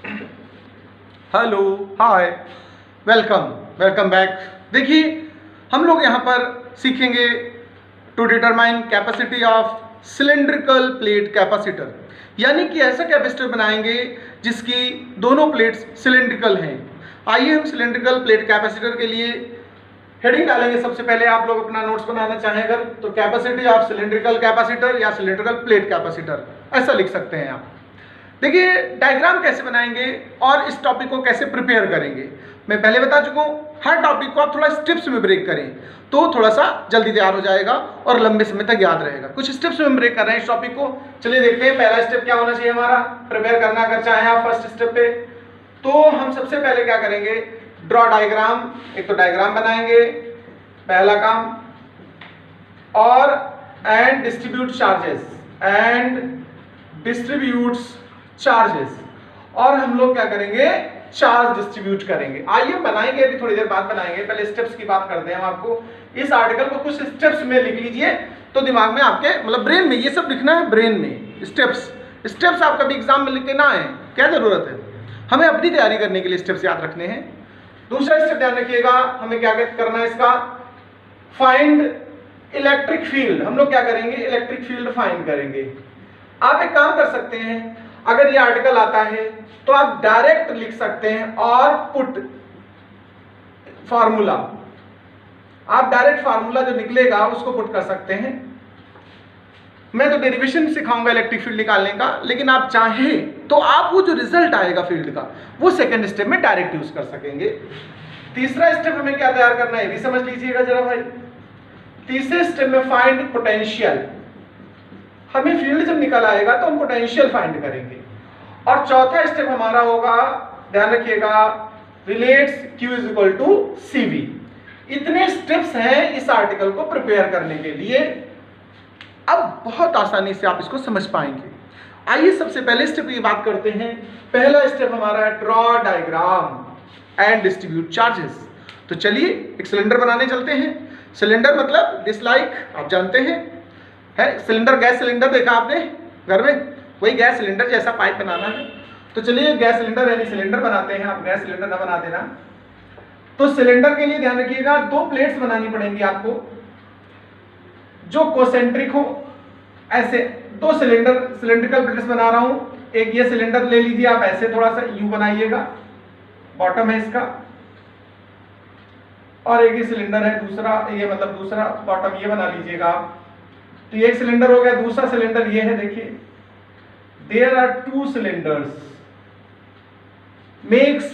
Hello, hi, welcome welcome back. देखिए, हम लोग यहाँ पर सीखेंगे to determine capacity of cylindrical plate capacitor, यानी कि ऐसा कैपेसिटर बनाएंगे जिसकी दोनों प्लेट्स सिलेंड्रिकल हैं। आइए हम सिलेंड्रिकल प्लेट कैपेसिटर के लिए हेडिंग डालेंगे। सबसे पहले आप लोग अपना नोट्स बनाना चाहें अगर तो कैपेसिटी ऑफ सिलेंड्रिकल कैपेसिटर या सिलेंड्रिकल प्लेट कैपेसिटर ऐसा लिख सकते हैं आप। देखिए, डायग्राम कैसे बनाएंगे और इस टॉपिक को कैसे प्रिपेयर करेंगे मैं पहले बता चुका हूँ। हर टॉपिक को आप थोड़ा स्टेप्स में ब्रेक करें तो थोड़ा सा जल्दी तैयार हो जाएगा और लंबे समय तक याद रहेगा। कुछ स्टेप्स में ब्रेक कर रहे हैं इस टॉपिक को। चलिए देखते हैं पहला स्टेप क्या होना चाहिए हमारा प्रिपेयर करना अगर चाहें आप फर्स्ट स्टेप पे। तो हम सबसे पहले क्या करेंगे, ड्रॉ डायग्राम। एक तो डायग्राम बनाएंगे पहला काम, और एंड डिस्ट्रीब्यूट चार्जेस और हम लोग क्या करेंगे, चार्ज डिस्ट्रीब्यूट करेंगे। आइए बनाएंगे, अभी थोड़ी देर बाद बनाएंगे। पहले स्टेप्स की बात करते हैं। हम आपको इस आर्टिकल को कुछ स्टेप्स में लिख लीजिए तो दिमाग में आपके मतलब ब्रेन में ये सब लिखना है। ब्रेन में स्टेप्स आप कभी एग्जाम में लिख के ना आए, क्या जरूरत है, हमें अपनी तैयारी करने के लिए स्टेप्स याद रखने हैं। दूसरा स्टेप ध्यान रखिएगा, हमें क्या करना है इसका, फाइंड इलेक्ट्रिक फील्ड। हम लोग क्या करेंगे, इलेक्ट्रिक फील्ड फाइंड करेंगे। आप एक काम कर सकते हैं, अगर ये आर्टिकल आता है तो आप डायरेक्ट लिख सकते हैं और पुट फार्मूला। आप डायरेक्ट फार्मूला जो निकलेगा उसको पुट कर सकते हैं। मैं तो डेरिवेशन सिखाऊंगा इलेक्ट्रिक फील्ड निकालने का, लेकिन आप चाहें तो आप वो जो रिजल्ट आएगा फील्ड का वो सेकंड स्टेप में डायरेक्ट यूज कर सकेंगे। तीसरा स्टेप हमें क्या तैयार करना है, ये भी समझ लीजिएगा जरा भाई। तीसरे स्टेप में फाइंड पोटेंशियल। हमें फील्ड जब निकल आएगा तो हम पोटेंशियल फाइंड करेंगे। और चौथा स्टेप हमारा होगा, ध्यान रखिएगा, relates Q is equal to CV। इतने स्टेप्स हैं इस आर्टिकल को प्रिपेयर करने के लिए। अब बहुत आसानी से आप इसको समझ पाएंगे। आइए सबसे पहले स्टेप की बात करते हैं। पहला स्टेप हमारा है draw diagram and distribute charges. तो चलिए एक सिलेंडर बनाने चलते हैं। सिलेंडर मतलब डिसलाइक आप जानते हैं, है सिलेंडर, गैस सिलेंडर देखा आपने घर में, वही गैस सिलेंडर जैसा पाइप बनाना है। तो चलिए गैस सिलेंडर यानी सिलेंडर बनाते हैं। आप गैस सिलेंडर ना बना देना। तो सिलेंडर के लिए ध्यान रखिएगा, दो प्लेट्स बनानी पड़ेंगी आपको जो कोसेंट्रिक हो। ऐसे दो सिलेंड्रिकल प्लेट्स बना रहा हूं। एक ये सिलेंडर ले लीजिए आप, ऐसे थोड़ा सा यू बनाइएगा, बॉटम है इसका, और एक ये सिलेंडर है दूसरा, ये मतलब दूसरा बॉटम ये बना लीजिएगा आप। तो ये एक सिलेंडर हो गया। दूसरा सिलेंडर ये है, देखिए there are two cylinders makes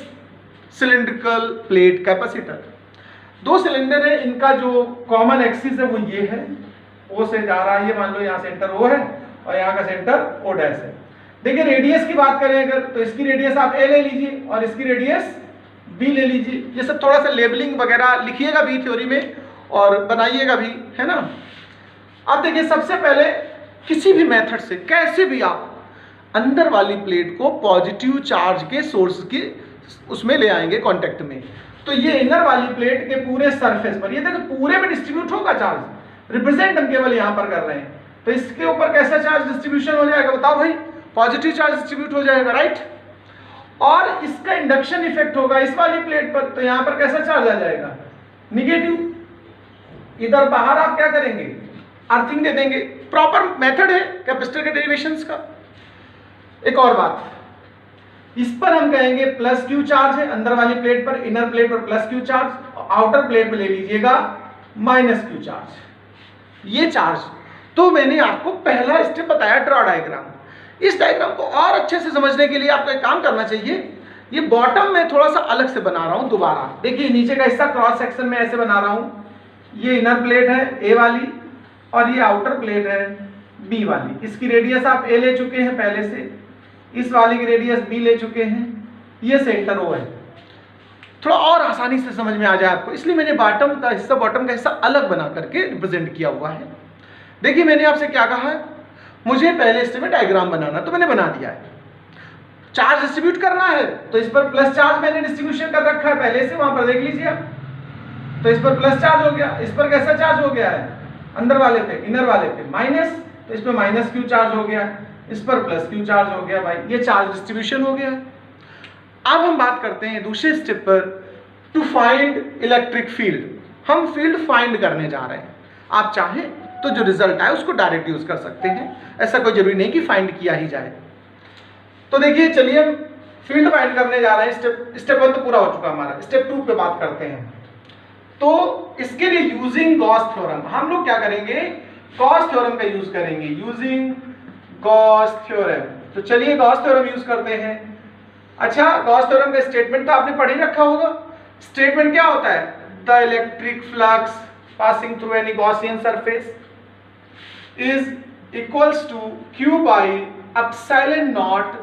cylindrical plate capacitor. दो सिलेंडर है, इनका जो कॉमन एक्सिस है वो ये है, ओ से जा रहा है, ये मान लो यहाँ सेंटर ओ है और यहाँ का सेंटर ओ डैश है। देखिए रेडियस की बात करें अगर तो इसकी रेडियस आप ए ले लीजिए और इसकी रेडियस बी ले लीजिए। ये सब थोड़ा सा लेबलिंग वगैरह लिखिएगा भी थ्योरी में और बनाइएगा भी, है ना। अब देखिए सबसे पहले किसी भी मेथड से कैसे भी आप अंदर वाली प्लेट को पॉजिटिव चार्ज के सोर्स की उसमें ले आएंगे कांटेक्ट में। तो ये इनर वाली प्लेट के पूरे सरफेस पर, ये देखो पूरे में डिस्ट्रीब्यूट होगा चार्ज, रिप्रेजेंट हम केवल यहां पर कर रहे हैं। तो इसके ऊपर कैसा चार्ज डिस्ट्रीब्यूशन हो जाएगा बताओ भाई, पॉजिटिव चार्ज डिस्ट्रीब्यूट हो जाएगा, राइट। और इसका इंडक्शन इफेक्ट होगा इस वाली प्लेट पर, तो यहां पर कैसा चार्ज आ जाएगा, निगेटिव। इधर बाहर आप क्या करेंगे, अर्थिंग दे देंगे। प्रॉपर मेथड है कैपेसिटर के डेरिवेशंस का। एक और बात, इस पर हम कहेंगे प्लस क्यू चार्ज है अंदर वाली प्लेट पर, इनर प्लेट पर प्लस क्यू चार्ज, और आउटर प्लेट में ले लीजिएगा माइनस क्यू चार्ज। ये चार्ज तो मैंने आपको पहला स्टेप बताया ड्रॉ डायग्राम। इस डायग्राम को और अच्छे से समझने के लिए आपको एक काम करना चाहिए। ये बॉटम में थोड़ा सा अलग से बना रहा हूं दोबारा। देखिए नीचे का हिस्सा क्रॉस सेक्शन में ऐसे बना रहा हूं। ये इनर प्लेट है ए वाली और ये आउटर प्लेट है बी वाली। इसकी रेडियस आप ए ले चुके हैं पहले से, इस वाली की रेडियस बी ले चुके हैं, ये सेंटर ओ है। थोड़ा और आसानी से समझ में आ जाए आपको, इसलिए मैंने बॉटम का हिस्सा अलग बना करके रिप्रेजेंट किया हुआ है। देखिए मैंने आपसे क्या कहा है, मुझे पहले स्टेप में डायग्राम बनाना, तो मैंने बना दिया है। चार्ज डिस्ट्रीब्यूट करना है तो इस पर प्लस चार्ज मैंने डिस्ट्रीब्यूशन कर रखा है पहले से, वहां पर देख लीजिए आप। तो इस पर प्लस चार्ज हो गया, इस पर कैसा चार्ज हो गया है, अंदर वाले पे इनर वाले पे माइनस, तो इस पर माइनस क्यू चार्ज हो गया, इस पर प्लस क्यू चार्ज हो गया। भाई ये चार्ज डिस्ट्रीब्यूशन हो गया। अब हम बात करते हैं दूसरे स्टेप पर, टू फाइंड इलेक्ट्रिक फील्ड। हम फील्ड फाइंड करने जा रहे हैं। आप चाहें तो जो रिजल्ट आए उसको डायरेक्ट यूज कर सकते हैं, ऐसा कोई जरूरी नहीं कि फाइंड किया ही जाए। तो देखिए, चलिए हम फील्ड फाइंड करने जा रहे हैं। स्टेप 1 तो पूरा हो चुका हमारा। स्टेप 2 पे बात करते हैं। तो इसके लिए यूजिंग गॉस थ्योरम हम लोग क्या करेंगे, गॉस थ्योरम का यूज करेंगे, यूजिंग गॉस थ्योरम। तो चलिए गॉस थ्योरम यूज करते हैं। अच्छा, गॉस थ्योरम का स्टेटमेंट तो आपने पढ़ ही रखा होगा। स्टेटमेंट क्या होता है, the electric flux passing through any Gaussian surface is equals to q by epsilon naught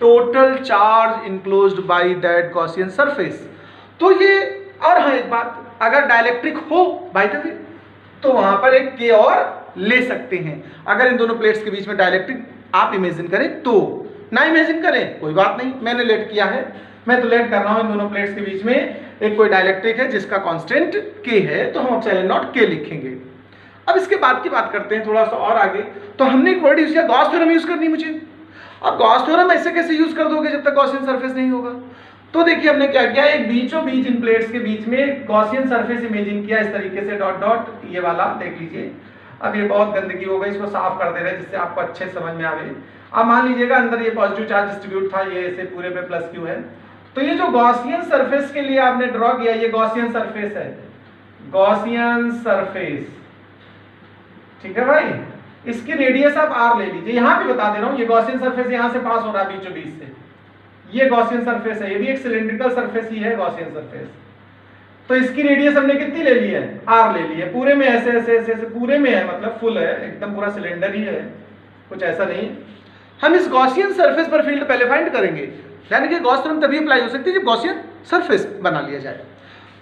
total charge enclosed by that Gaussian surface. तो ये, और हाँ एक बात, अगर डाइलेक्ट्रिक हो बाय द वे तो वहां पर एक k और ले सकते हैं। अगर इन दोनों प्लेट्स के बीच में डाइलेक्ट्रिक आप इमेजिन करें तो, ना इमेजिन करें कोई बात नहीं, मैंने लेट किया है, मैं तो लेट कर रहा हूं इन दोनों प्लेट्स के बीच में एक कोई डाइलेक्ट्रिक है जिसका कांस्टेंट k है, तो हम एप्सिलॉन नॉट k लिखेंगे। अब इसके बाद की बात करते हैं थोड़ा सा और आगे। तो हमने एक वर्ड यूज किया, गॉस थ्योरम यूज करनी मुझे। अब गॉस थ्योरम ऐसे कैसे यूज कर दोगे जब तक गॉसियन सरफेस नहीं होगा। तो देखिए हमने क्या किया, एक बीचों बीच इन प्लेट्स के बीच में गॉसियन सरफेस इमेजिन किया इस तरीके से, डॉट डॉट ये वाला देख लीजिए। अब ये बहुत गंदगी हो गई, इसको साफ कर दे रहे हैं जिससे आपको अच्छे समझ में आवे। अब मान लीजिएगा अंदर ये पॉजिटिव चार्ज डिस्ट्रीब्यूट था, ये ऐसे पूरे पे प्लस क्यू है। तो ये जो गॉसियन सरफेस के लिए आपने ड्रॉ किया, ये गॉसियन सरफेस है, गॉसियन सरफेस, ठीक है भाई। इसकी रेडियस आप r ले लीजिए। यहां भी बता दे रहा हूं, ये गॉसियन सरफेस यहां से पास हो रहा है बीचों बीच से, ये गॉसियन सरफेस है, ये भी एक सिलिंड्रिकल सरफेस ही है गॉसियन सरफेस। तो इसकी रेडियस हमने कितनी ले ली है, r ले ली है। पूरे में ऐसे ऐसे ऐसे ऐसे पूरे में है, मतलब फुल है, एकदम पूरा सिलेंडर ही है, कुछ ऐसा नहीं। हम इस गॉसियन सरफेस पर फील्ड पहले फाइंड करेंगे, यानी कि गॉस थ्योरम तभी अप्लाई हो सकती है जब गॉसियन सरफेस बना लिया जाए।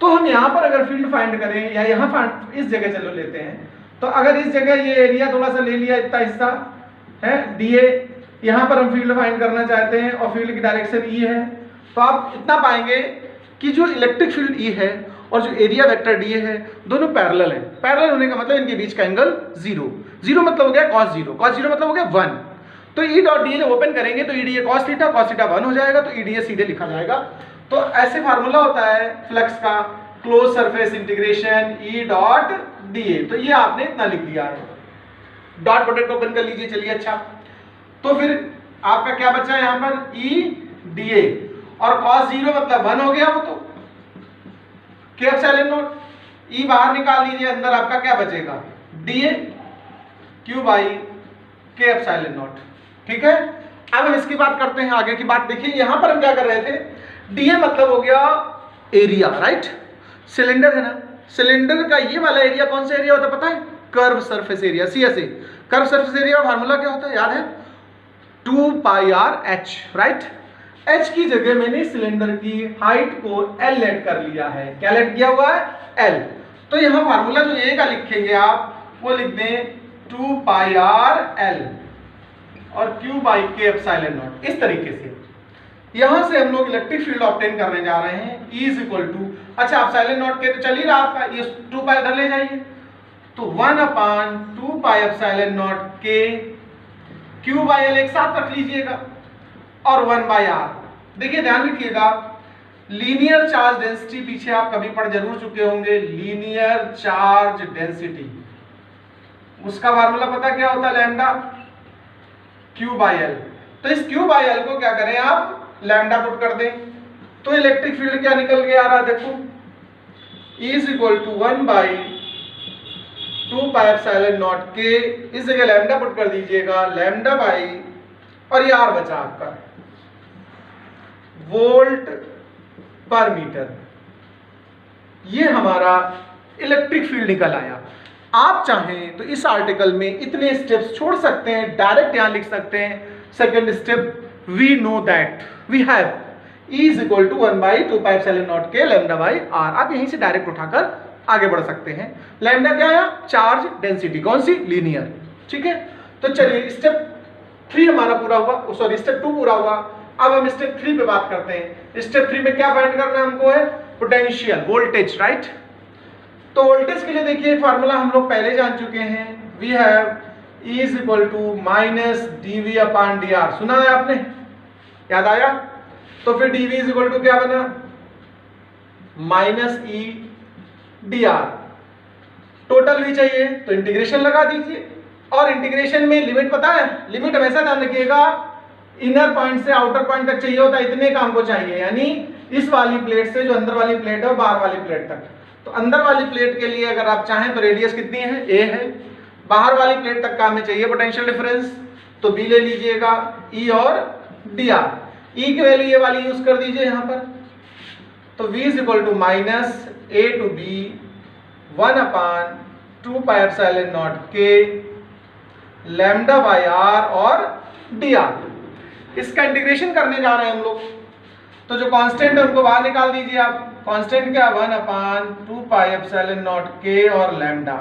तो हम यहाँ पर अगर फील्ड फाइंड करें, या यहाँ इस जगह चलो लेते हैं, तो अगर इस जगह ये एरिया थोड़ा सा ले लिया, इतना हिस्सा है dA, यहाँ पर हम फील्ड फाइंड करना चाहते हैं और फील्ड की डायरेक्शन E है, तो आप इतना पाएंगे कि जो इलेक्ट्रिक फील्ड E है और जो एरिया वेक्टर dA है दोनों पैरेलल हैं। पैरेलल होने का मतलब इनके बीच का एंगल 0, 0 मतलब हो गया cos 0, cos 0 मतलब हो गया 1। तो E डॉट dA जब ओपन करेंगे तो E dA cos theta, cos theta 1 हो जाएगा, तो E dA सीधे लिखा जाएगा। तो ऐसे फार्मूला होता है फ्लक्स का, close surface integration E dot dA। तो ये आपने इतना लिख दिया है, डॉट प्रोडक्ट ओपन कर लीजिए। चलिए अच्छा, तो फिर आपका क्या बचा है यहाँ पर E dA, और cos 0 मतलब 1 हो गया, वो तो k एप्सिलॉन नॉट, E बाहर निकाल लीजिए, अंदर आपका क्या बचेगा dA q by k epsilon not, ठीक है। अब हम इसकी बात करते हैं, आगे की बात देखिए। यहां पर हम क्या कर रहे थे, dA मतलब हो गया एरिया, राइट, सिलेंडर है ना, सिलेंडर का ये वाला एरिया कौन सा एरिया होता है पता है, curve surface area, CSA। Curve surface area का फार्मूला क्या होता है याद है, 2 पाई r h, राइट। h की जगह मैंने सिलेंडर की हाइट को l लेट कर लिया है। क्या लेट किया हुआ है, l। तो यहां फार्मूला जो a का लिखेंगे आप, वो लिख दें 2 पाई r l और q by k epsilon not, इस तरीके से। यहां से हम लोग इलेक्ट्रिक फील्ड ऑब्टेन करने जा रहे हैं, E इज इक्वल टू, अच्छा एप्सिलॉन नॉट k तो चल ही रहा आपका, ये 2 पाई इधर ले जाइए, तो 1/2 pi epsilon naught k, q by l एक साथ रख लीजिएगा, और 1/r। देखिए ध्यान रखिएगा, लीनियर चार्ज डेंसिटी पीछे आप कभी पढ़ जरूर चुके होंगे, लीनियर चार्ज डेंसिटी, उसका फार्मूला पता क्या होता है, लैम्डा q बाई l। तो इस q बाई l को क्या करें आप, लैम्डा पुट कर दें, तो इलेक्ट्रिक फील्ड क्या निकल के आ रहा है, देखो E is equal to 1/2 pi epsilon naught k, इस जगह लैम्डा पुट कर दीजिएगा, लैम्डा बाई, और ये r बचा आपका वोल्ट पर मीटर। ये हमारा इलेक्ट्रिक फील्ड निकल आया। आप चाहें तो इस आर्टिकल में इतने स्टेप्स छोड़ सकते हैं, डायरेक्ट यहां लिख सकते हैं, second step, we know that we have E is equal to 1/2 pi epsilon naught k lambda by r। आप यहीं से डायरेक्ट उठाकर आगे बढ़ सकते हैं। लैम्डा क्या आया, चार्ज डेंसिटी, कौन सी, लीनियर, ठीक है। तो चलिए स्टेप 3 हमारा पूरा हुआ, सॉरी स्टेप 2 पूरा हुआ। अब हम स्टेप 3 पे बात करते हैं। स्टेप 3 में क्या फाइंड करना हमको है, पोटेंशियल, वोल्टेज, राइट। तो वोल्टेज के लिए देखिए एक फार्मूला हम लोग पहले जान चुके हैं, we have E is equal to minus dV/dr, सुना है आपने, याद आया। तो फिर dV इज इक्वल टू क्या बना, minus E D R. Total भी चाहिए तो इंटीग्रेशन लगा दीजिए, और इंटीग्रेशन में लिमिट पता है, लिमिट हमेशा ध्यान रखिएगा इनर पॉइंट से आउटर पॉइंट तक चाहिए होता है, इतने का हमको चाहिए, यानी इस वाली प्लेट से जो अंदर वाली प्लेट है बाहर वाली प्लेट तक। तो अंदर वाली प्लेट के लिए अगर आप चाहें तो रेडियस कितनी है, ए है, बाहर वाली प्लेट तक का हमें चाहिए पोटेंशियल डिफरेंस, तो बी ले लीजिएगा, ई और डी आर। ई की वैल्यू ये वाली यूज कर दीजिए यहाँ पर, तो v is equal to minus A to B 1/2 pi epsilon naught K lambda by R और डी आर। इसका इंटीग्रेशन करने जा रहे हैं हम लोग, तो जो कांस्टेंट है उनको बाहर निकाल दीजिए आप। कांस्टेंट क्या, 1/2 पाई एप्सिलॉन नॉट के और लैम्डा,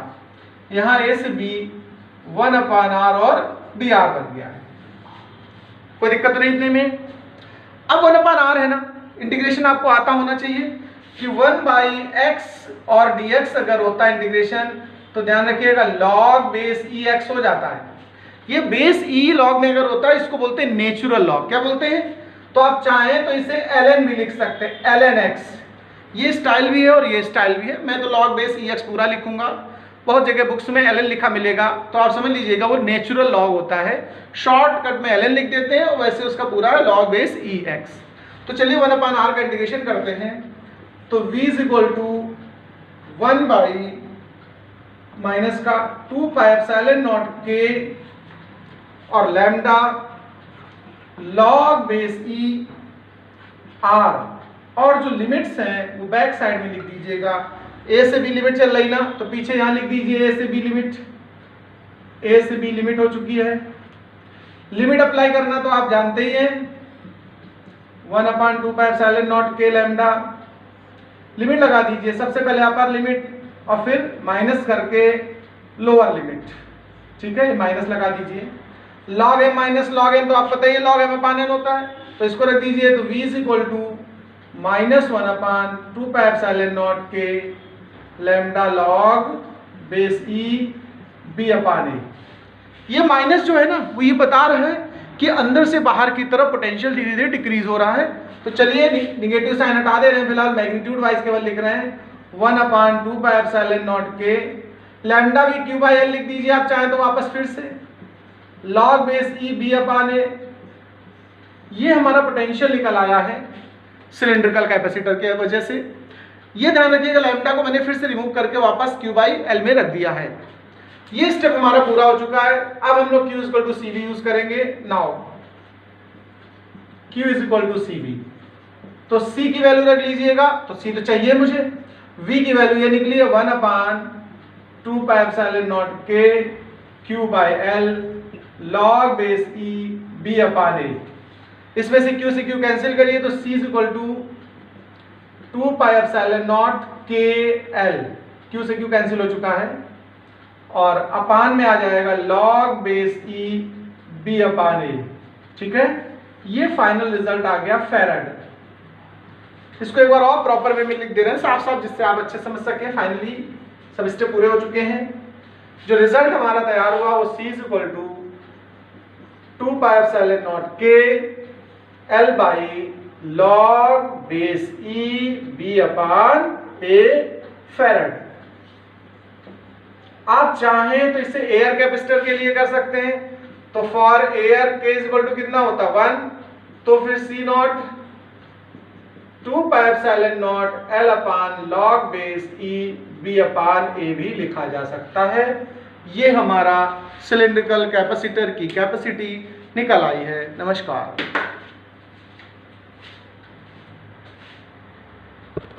यहाँ ए से बी 1/r और डी आर बन गया है, कोई दिक्कत नहीं इतने में। अब 1/r है ना, इंटीग्रेशन आपको आता होना चाहिए कि 1/x और dx अगर होता है इंटीग्रेशन, तो ध्यान रखिएगा log बेस ई एक्स हो जाता है। ये बेस ई लॉग में अगर होता है इसको बोलते हैं नेचुरल लॉग। क्या बोलते हैं, तो आप चाहें तो इसे ln भी लिख सकते हैं, ln x। ये स्टाइल भी है और ये स्टाइल भी है, मैं तो log बेस ई एक्स पूरा लिखूंगा, बहुत जगह बुक्स में ln लिखा मिलेगा, तो आप समझ लीजिएगा वो नेचुरल लॉग होता है, शॉर्टकट में ln लिख देते हैं, वैसे उसका पूरा है log बेस ई एक्स। तो चलिए 1/r का इंटीग्रेशन करते हैं, तो v is equal to 1 by minus का 2 पाई एप्सिलॉन नॉट के और lambda log base E R, और जो लिमिट्स हैं वो बैक साइड में लिख दीजिएगा। ए से बी लिमिट चल रही ना, तो पीछे यहां लिख दीजिए ए से बी लिमिट, ए से बी लिमिट हो चुकी है। लिमिट अप्लाई करना तो आप जानते ही हैं, 1/2 pi epsilon naught K lambda, limit लगा दीजिए, सबसे पहले अपर लिमिट और फिर माइनस करके लोअर लिमिट, ठीक है, माइनस लगा दीजिए। log m minus log n, तो आप पता ही है log m/n होता है, तो इसको रख दीजिए, तो v is equal to minus 1/2 pi epsilon naught K lambda log base E b/a। ये माइनस जो है ना वो ये बता रहा है कि अंदर से बाहर की तरफ पोटेंशियल धीरे धीरे डिक्रीज हो रहा है। तो चलिए निगेटिव साइन हटा दे रहे हैं, फिलहाल मैग्नीट्यूड वाइज केवल लिख रहे हैं 1/2 pi epsilon naught K, lambda भी q बाई l लिख दीजिए आप चाहें तो वापस फिर से, log बेस ई b/a। ये हमारा पोटेंशियल निकल आया है सिलेंड्रिकल कैपेसिटर के वजह से। ये ध्यान रखिएगा लैम्डा को मैंने फिर से रिमूव करके वापस q बाई l में रख दिया है। ये स्टेप हमारा पूरा हो चुका है। अब हम लोग q is equal to CV use करेंगे। Now q is equal to CV, तो C की वैल्यू रख लीजिएगा, तो C तो चाहिए मुझे, V की वैल्यू ये निकली है 1/2 pi epsilon naught K q by l log base e b/a। इसमें से Q कैंसिल करिए, तो C is equal to 2 pi epsilon naught K l, Q से Q कैंसिल हो चुका है, और अपान में आ जाएगा log बेस e b/a। ठीक है, ये फाइनल रिजल्ट आ गया फैराड। इसको एक बार और प्रॉपर वे में लिख दे रहे हैं साफ साफ, जिससे आप अच्छे समझ सकें। फाइनली सब स्टेप पूरे हो चुके हैं। जो रिजल्ट हमारा तैयार हुआ वो C is equal to 2 pi epsilon naught K l by log base e b/a farad. आप चाहें तो इसे एयर कैपेसिटर के लिए कर सकते हैं, तो for air k is equal to कितना होता है 1, तो फिर C नॉट 2 pi epsilon naught l log base e b/a भी लिखा जा सकता है। ये हमारा सिलेंड्रिकल कैपेसिटर की कैपेसिटी निकल आई है। नमस्कार।